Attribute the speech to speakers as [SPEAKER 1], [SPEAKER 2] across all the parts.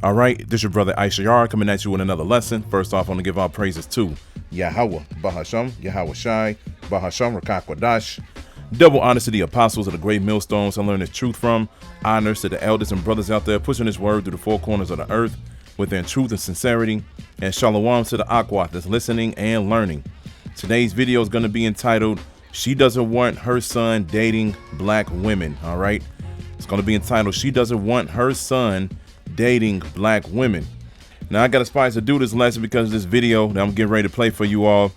[SPEAKER 1] All right, this your brother Issachar coming at you with another lesson. First off, I want to give all praises to Yahweh, Bahasham, Yahweh Shai, Bahasham, Rakakwadash. Double honors to the apostles of the great millstones I learned this truth from. Honors to the elders and brothers out there pushing this word through the four corners of the earth within truth and sincerity. And shalom to the Aquat that's listening and learning. Today's video is going to be entitled, She Doesn't Want Her Son Dating Black Women. All right, it's going to be entitled, She Doesn't Want Her Son Dating Black Women. Now I got aspired to do this lesson because of this video that I'm getting ready to play for you all.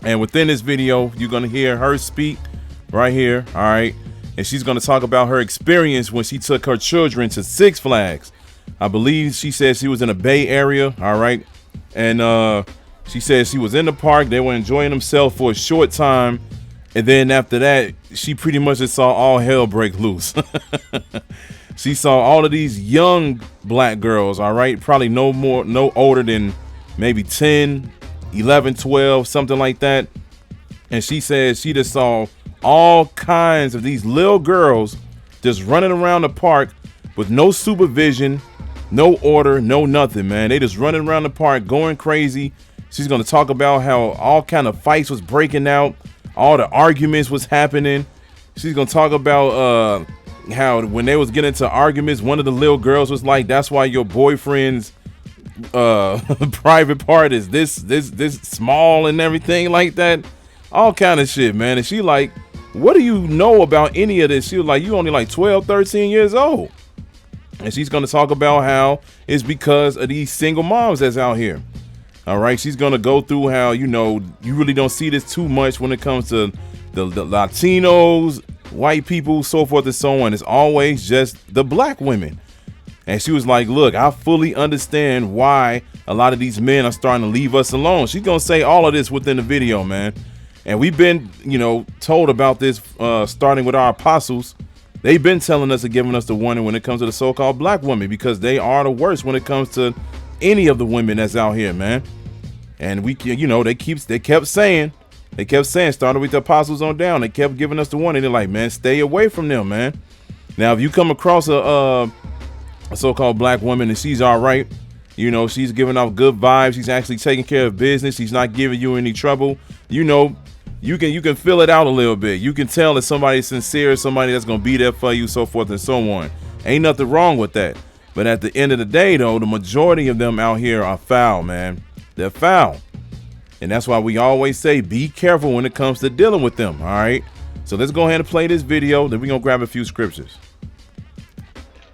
[SPEAKER 1] And within this video, you're going to hear her speak right here. All right. And she's going to talk about her experience when she took her children to Six Flags. I believe she said she was in a Bay Area. All right. And she said she was in the park. They were enjoying themselves for a short time. And then after that, she pretty much just saw all hell break loose. She saw all of these young black girls, all right, probably no older than maybe 10, 11, 12, something like that. And she said she just saw all kinds of these little girls just running around the park with no supervision, no order, no nothing, man. They just running around the park going crazy. She's going to talk about how all kind of fights was breaking out, all the arguments was happening. She's going to talk about how when they was getting into arguments, one of the little girls was like, that's why your boyfriend's private part is this small and everything like that. All kind of shit, man. And she like, what do you know about any of this? She was like, you only like 12, 13 years old. And she's going to talk about how it's because of these single moms that's out here. All right. She's going to go through how, you know, you really don't see this too much when it comes to the Latinos, white people, so forth and so on. It's always just the black women. And she was like, look, I fully understand why a lot of these men are starting to leave us alone. She's going to say all of this within the video, man. And we've been, you know, told about this starting with our apostles. They've been telling us and giving us the warning when it comes to the so-called black women, because they are the worst when it comes to any of the women that's out here, man. And we, you know, they kept saying, starting with the apostles on down, they kept giving us the warning. They're like, man, stay away from them, man. Now, if you come across a so-called black woman and she's all right, you know, she's giving off good vibes, she's actually taking care of business, she's not giving you any trouble, you know, you can feel it out a little bit. You can tell that somebody's sincere, somebody that's going to be there for you, so forth and so on. Ain't nothing wrong with that. But at the end of the day, though, the majority of them out here are foul, man. They're foul. And that's why we always say, be careful when it comes to dealing with them. All right. So let's go ahead and play this video. Then we're going to grab a few scriptures.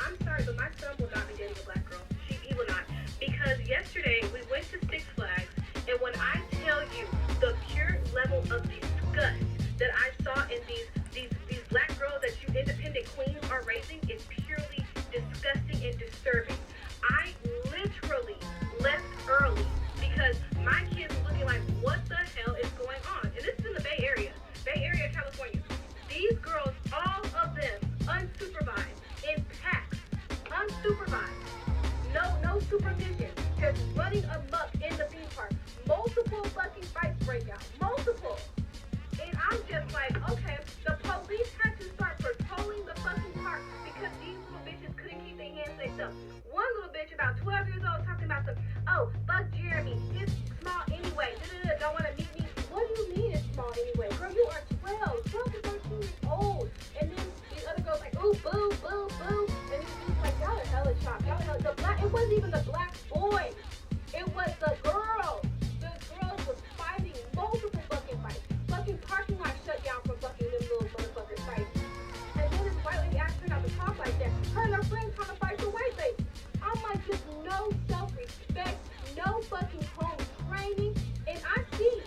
[SPEAKER 2] I'm sorry, but my son will not be dating a black girl. He will not. Because yesterday we went to Six Flags, and when I tell you the pure level of disgust that I saw in these black girls that you independent queens are raising is purely disgusting and disturbing. I literally left early because my kids were looking like, what the hell is going on? And this is in the Bay Area, California. These girls, all of them, unsupervised, in packs, unsupervised, no supervision, just running amok in the theme park. Multiple fucking fights break out, multiple. And I'm just like, okay, the police had to start patrolling the fucking park because these little bitches couldn't keep their hands to themselves. One little bitch about 12 years old talking about oh, fuck Jeremy, he's small anyway, don't want to meet me. What do you mean it's small anyway? Girl, you are 12 to 13 years old. And then these other girls like, ooh, boo, boo, boo. And he's like, y'all are hella chopped. It wasn't even the black boy. It was the girls. The girls was fighting multiple fucking fights. Fucking parking lot shut down for fucking them little motherfuckers fighting. And then this white lady asked her not to talk like that. Her and her friends trying to fight for white lady. I'm like, just no self-respect, no fucking home training. And I see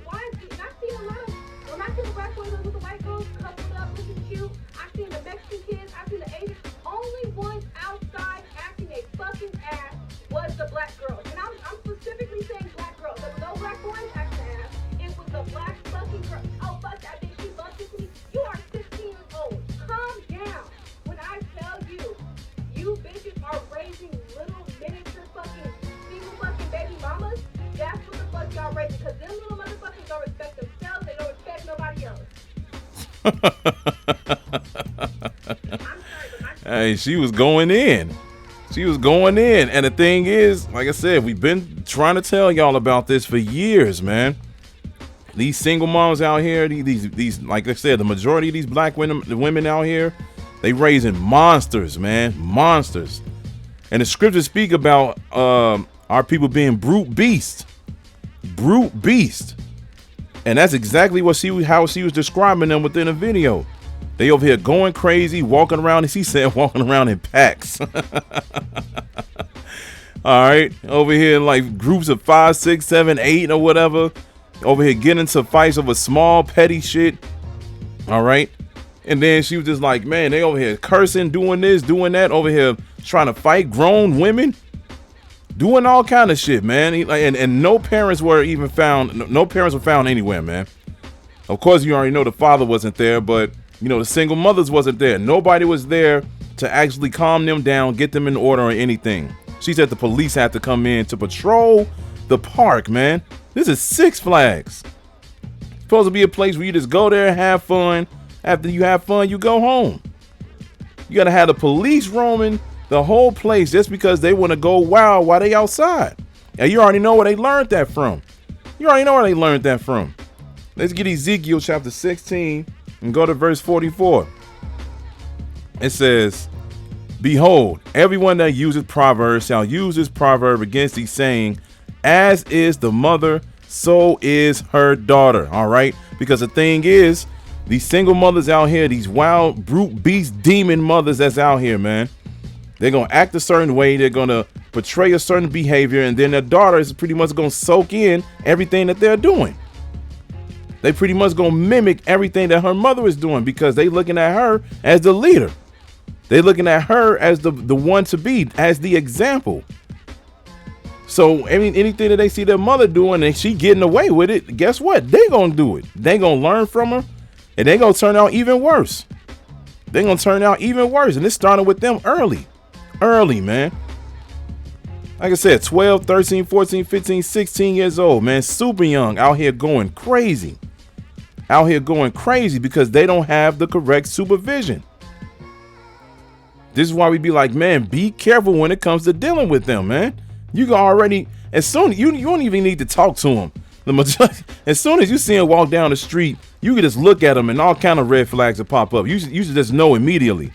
[SPEAKER 2] why. I've seen a lot of, when I see the black boys with the white girls coupled up, looking cute. I've seen the Mexican kids, I've seen the Asian. Only ones outside acting a fucking ass was the black girls. And I'm specifically saying black girls. There were no black boys acting ass. It was the black fucking girl. Oh, fuck that bitch, she bumped into me. You are 16 years old. Calm down. When I tell you, you bitches are raising little miniature fucking single fucking baby mamas, that's what the fuck y'all raising. Because them little motherfuckers don't respect themselves. They don't respect nobody else. I'm sorry, but
[SPEAKER 1] Hey, she was going in. She was going in. And the thing is, like I said, we've been trying to tell y'all about this for years, man. These single moms out here, these like I said, the majority of these black women out here, they raising monsters, man, monsters. And the scriptures speak about our people being brute beasts. And that's exactly how she was describing them within a video. They over here going crazy, walking around, as he said, walking around in packs. All right, over here in like groups of 5, 6, 7, 8 or whatever. Over here getting into fights over small petty shit. All right. And then she was just like, man, they over here cursing, doing this, doing that, over here trying to fight grown women, doing all kind of shit, man. And no parents were even found. No parents were found anywhere, man. Of course, you already know the father wasn't there, but you know, the single mothers wasn't there. Nobody was there to actually calm them down, get them in order or anything. She said the police had to come in to patrol the park, man. This is Six Flags. It's supposed to be a place where you just go there and have fun. After you have fun, you go home. You got to have the police roaming the whole place just because they want to go wild while they outside. And you already know where they learned that from. Let's get Ezekiel chapter 16 and go to verse 44. It says, behold, everyone that uses proverbs shall use this proverb against thee, saying, as is the mother, so is her daughter. All right. Because the thing is, these single mothers out here, these wild brute beast demon mothers that's out here, man, they're going to act a certain way. They're going to portray a certain behavior. And then their daughter is pretty much going to soak in everything that they're doing. They pretty much going to mimic everything that her mother is doing because they looking at her as the leader. They looking at her as the one to be, as the example. So, I mean, anything that they see their mother doing and she getting away with it, guess what? They gonna do it. They gonna learn from her, and they gonna turn out even worse. And it started with them early, man. Like I said, 12, 13, 14, 15, 16 years old, man, super young, out here going crazy because they don't have the correct supervision. This is why we be like, man, be careful when it comes to dealing with them, man. You can already, as soon you don't even need to talk to them. As soon as you see them walk down the street, you can just look at them and all kind of red flags will pop up. You should just know immediately.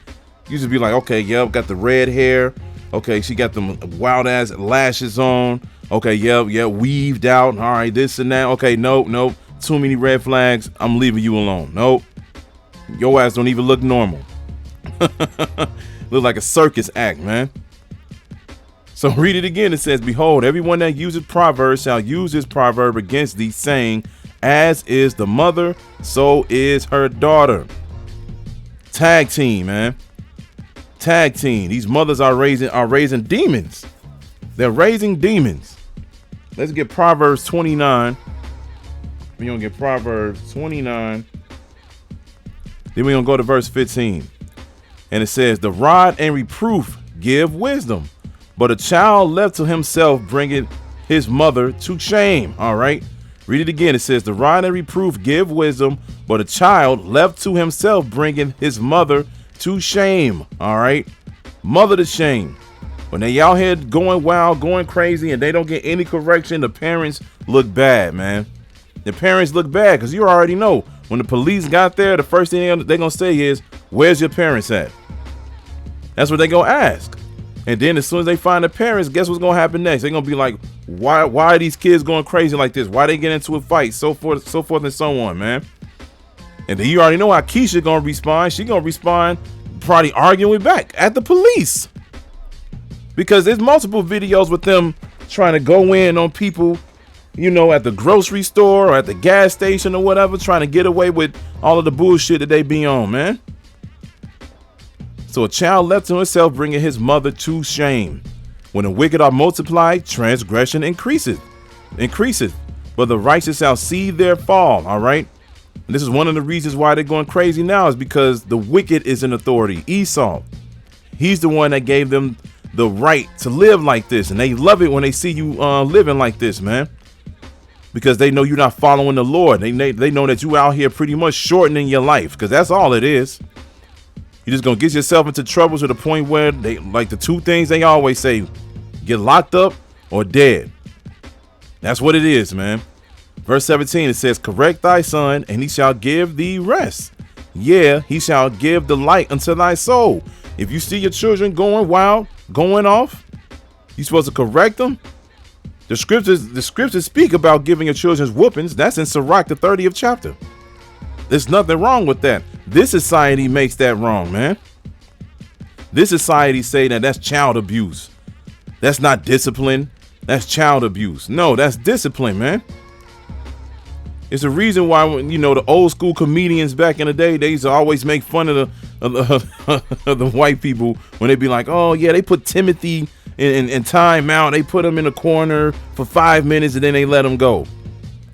[SPEAKER 1] You should be like, okay, yep, got the red hair. Okay, she got them wild ass lashes on. Okay, yep, weaved out. All right, this and that. Okay, nope. Too many red flags. I'm leaving you alone. Nope. Your ass don't even look normal. Look like a circus act, man. So read it again. It says, behold, everyone that uses proverbs shall use this proverb against thee, saying, as is the mother, so is her daughter. Tag team, man. Tag team. These mothers are raising demons. They're raising demons. Let's get Proverbs 29. We're going to get Proverbs 29. Then we're going to go to verse 15. And it says, the rod and reproof give wisdom, but a child left to himself bringeth his mother to shame. All right. Read it again. It says, the rod and reproof give wisdom, but a child left to himself bringeth his mother to shame. All right. Mother to shame. When they out here going wild, going crazy, and they don't get any correction, the parents look bad, man. The parents look bad because you already know when the police got there, the first thing they're going to say is, where's your parents at? That's what they're going to ask. And then as soon as they find the parents, guess what's going to happen next? They're going to be like, why are these kids going crazy like this? Why they get into a fight? So forth and so on, man. And then you already know how Keisha going to respond. She going to respond probably arguing back at the police. Because there's multiple videos with them trying to go in on people, you know, at the grocery store or at the gas station or whatever, trying to get away with all of the bullshit that they be on, man. So a child left to himself bringing his mother to shame. When the wicked are multiplied, transgression increaseth. But the righteous shall see their fall. All right. And this is one of the reasons why they're going crazy now, is because the wicked is in authority. Esau, he's the one that gave them the right to live like this. And they love it when they see you living like this, man. Because they know you're not following the Lord. They know that you out here pretty much shortening your life, because that's all it is. You're just gonna get yourself into trouble to the point where they like the two things they always say: get locked up or dead. That's what it is, man. Verse 17, it says, correct thy son, and he shall give thee rest. Yeah, he shall give the light unto thy soul. If you see your children going wild, going off, you're supposed to correct them. The scriptures speak about giving your children whoopings. That's in Sirach, the 30th chapter. There's nothing wrong with that. This society makes that wrong, man. This society say that that's child abuse. That's not discipline. That's child abuse. No, that's discipline, man. It's a reason why, you know, the old school comedians back in the day, they used to always make fun of the white people when they be like, oh yeah, they put Timothy in time out. They put him in a corner for 5 minutes and then they let him go.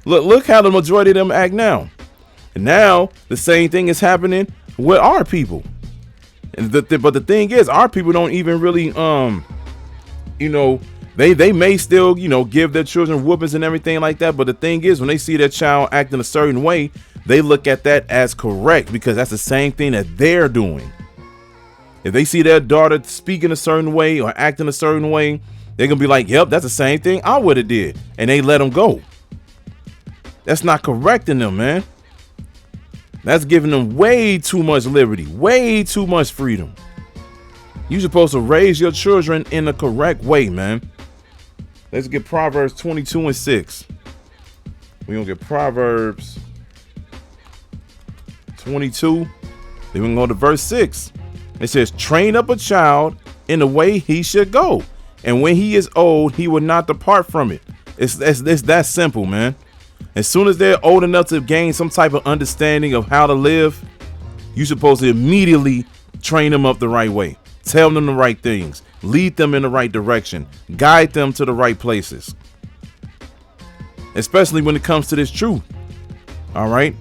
[SPEAKER 1] Look how the majority of them act now. And now the same thing is happening with our people. And but the thing is, our people don't even really, you know, they may still, you know, give their children whoopings and everything like that. But the thing is, when they see their child acting a certain way, they look at that as correct because that's the same thing that they're doing. If they see their daughter speaking a certain way or acting a certain way, they're going to be like, yep, that's the same thing I would have did. And they let them go. That's not correcting them, man. That's giving them way too much liberty, way too much freedom. You're supposed to raise your children in the correct way, man. Let's get Proverbs 22:6. We're going to get Proverbs 22. Then we're going to go to verse 6. It says, train up a child in the way he should go, and when he is old, he will not depart from it. It's that simple, man. As soon as they're old enough to gain some type of understanding of how to live, you're supposed to immediately train them up the right way. Tell them the right things. Lead them in the right direction. Guide them to the right places. Especially when it comes to this truth. All right.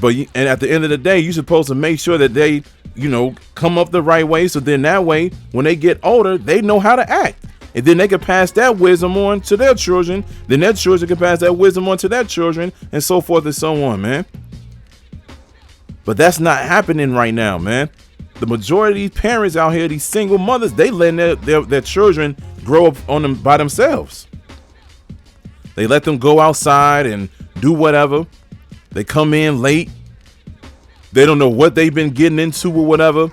[SPEAKER 1] And at the end of the day, you're supposed to make sure that they, you know, come up the right way. So then that way, when they get older, they know how to act. And then they can pass that wisdom on to their children. Then their children can pass that wisdom on to their children, and so forth and so on, man. But that's not happening right now, man. The majority of these parents out here, these single mothers, they letting their children grow up on them by themselves. They let them go outside and do whatever. They come in late. They don't know what they've been getting into or whatever.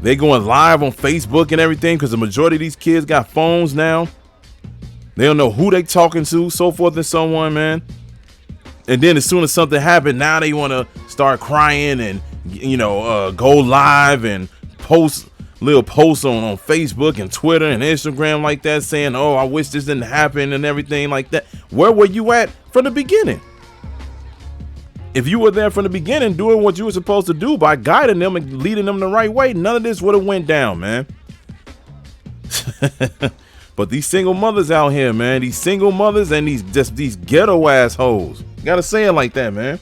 [SPEAKER 1] They going live on Facebook and everything because the majority of these kids got phones now. They don't know who they talking to, so forth and so on, man. And then as soon as something happened, now they want to start crying and, you know, go live and post little posts on Facebook and Twitter and Instagram like that saying, oh, I wish this didn't happen and everything like that. Where were you at from the beginning? If you were there from the beginning doing what you were supposed to do by guiding them and leading them the right way, none of this would have went down, man. But these single mothers out here, man, these single mothers and these ghetto assholes. Gotta say it like that, man.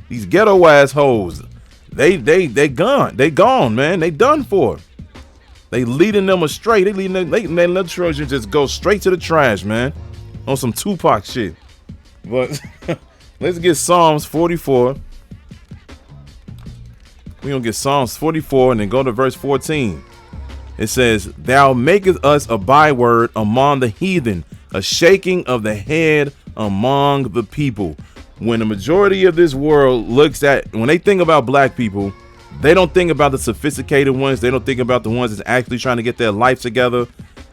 [SPEAKER 1] These ghetto assholes, they gone, man. They done for. They leading them astray. They letting their little children just go straight to the trash, man. On some Tupac shit. But let's get Psalms 44. We're going to get Psalms 44 and then go to verse 14. It says, thou makest us a byword among the heathen, a shaking of the head among the people. When the majority of this world when they think about black people, they don't think about the sophisticated ones. They don't think about the ones that's actually trying to get their life together.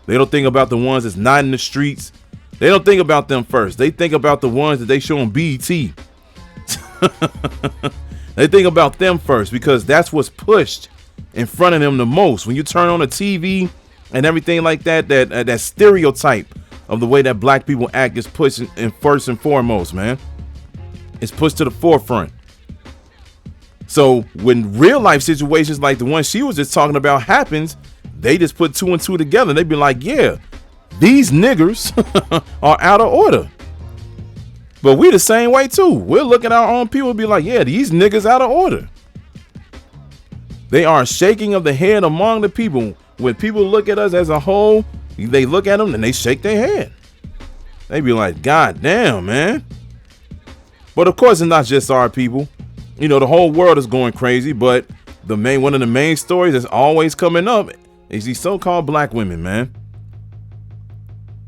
[SPEAKER 1] They don't think about the ones that's not in the streets. They don't think about them first. They think about the ones that they show on BET. They think about them first because that's what's pushed in front of them the most. When you turn on the TV and everything like that, that stereotype of the way that black people act is pushed in first and foremost, man. It's pushed to the forefront. So when real life situations like the one she was just talking about happens, they just put two and two together. They be like, yeah, these niggers are out of order. But we the same way too. We'll look at our own people and be like, yeah, these niggas out of order. They are shaking of the head among the people. When people look at us as a whole, they look at them and they shake their head. They be like, God damn, man. But of course, it's not just our people. You know, the whole world is going crazy, but one of the main stories that's always coming up is these so-called black women, man.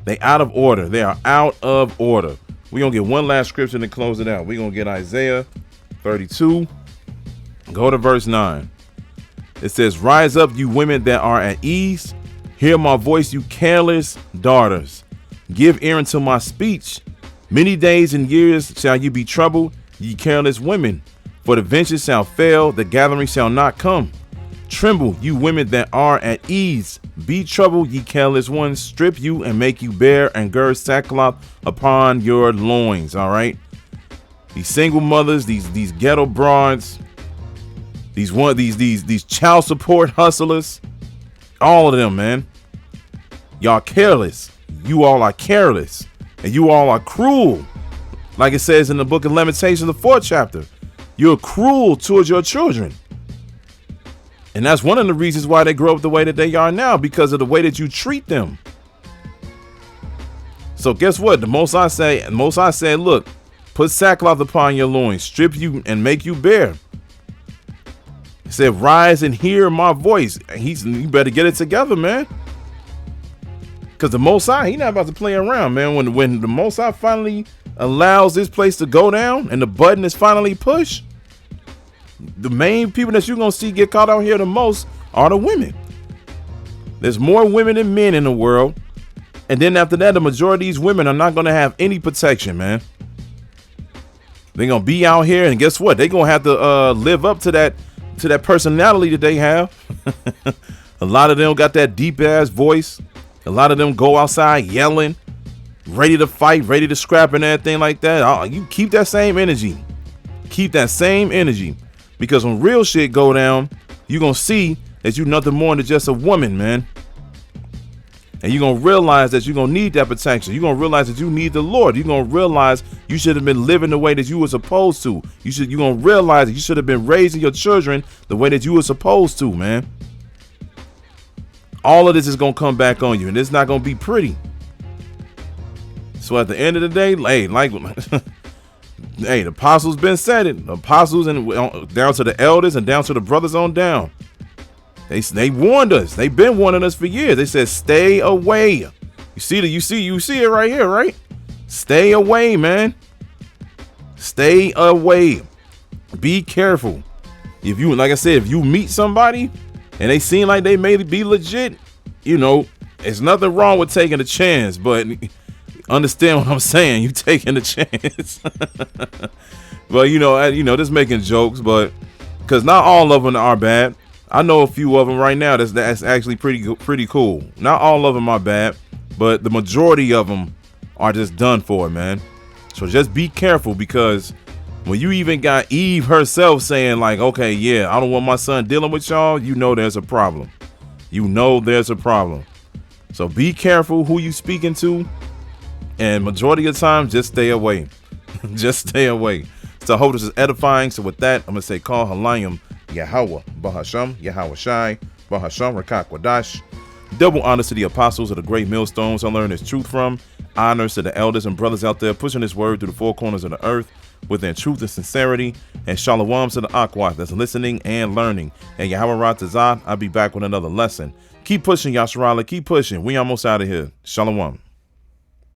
[SPEAKER 1] They out of order. They are out of order. We're going to get one last scripture to close it out. We're going to get Isaiah 32. Go to verse 9. It says, rise up, you women that are at ease. Hear my voice, you careless daughters. Give ear unto my speech. Many days and years shall you be troubled, ye careless women. For the vengeance shall fail, the gathering shall not come. Tremble, you women that are at ease. Be troubled, ye careless ones. Strip you and make you bare, and gird sackcloth upon your loins. All right. These single mothers, these ghetto broads, these child support hustlers, all of them, man. Y'all careless. You all are careless, and you all are cruel. Like it says in the book of Lamentations, the 4th chapter, you're cruel towards your children. And that's one of the reasons why they grow up the way that they are now, because of the way that you treat them. So guess what? The Most High said, look, put sackcloth upon your loins, strip you and make you bare. He said, rise and hear my voice. You better get it together, man. Because the Most High, he not about to play around, man. When the Most High finally allows this place to go down and the button is finally pushed, the main people that you're going to see get caught out here the most are the women. There's more women than men in the world. And then after that, the majority of these women are not going to have any protection, man. They're going to be out here, and guess what? They're going to have to live up to that personality that they have. A lot of them got that deep ass voice. A lot of them go outside yelling, ready to fight, ready to scrap and everything like that. You keep that same energy. Keep that same energy. Because when real shit go down, you're going to see that you're nothing more than just a woman, man. And you're going to realize that you're going to need that protection. You're going to realize that you need the Lord. You're going to realize you should have been living the way that you were supposed to. You're going to realize that you should have been raising your children the way that you were supposed to, man. All of this is going to come back on you, and it's not going to be pretty. So at the end of the day, hey, the apostles been said it. The apostles and down to the elders and down to the brothers on down. They warned us. They've been warning us for years. They said, stay away. You see it right here, right? Stay away, man. Stay away. Be careful. If you, like I said, if you meet somebody and they seem like they may be legit, there's nothing wrong with taking a chance, but understand what I'm saying. You taking a chance. But just making jokes, but because not all of them are bad. I know a few of them right now that's actually pretty cool. Not all of them are bad, but the majority of them are just done for, man. So just be careful, because when you even got Eve herself saying like, okay, yeah, I don't want my son dealing with y'all, there's a problem. There's a problem. So be careful who you speaking to, and majority of the time, just stay away. Just stay away. So I hope this is edifying. So with that, I'm going to say, call Halayim Yahweh, Bahasham, Yahweh Shai, Bahasham, Rachaa Quadash. Double honors to the apostles of the great millstones I learned this truth from. Honors to the elders and brothers out there pushing this word through the four corners of the earth with their truth and sincerity. And shalom to the Akwat that's listening and learning. And Yahweh Ratazah, I'll be back with another lesson. Keep pushing, Yasharala. Keep pushing. We almost out of here. Shalom.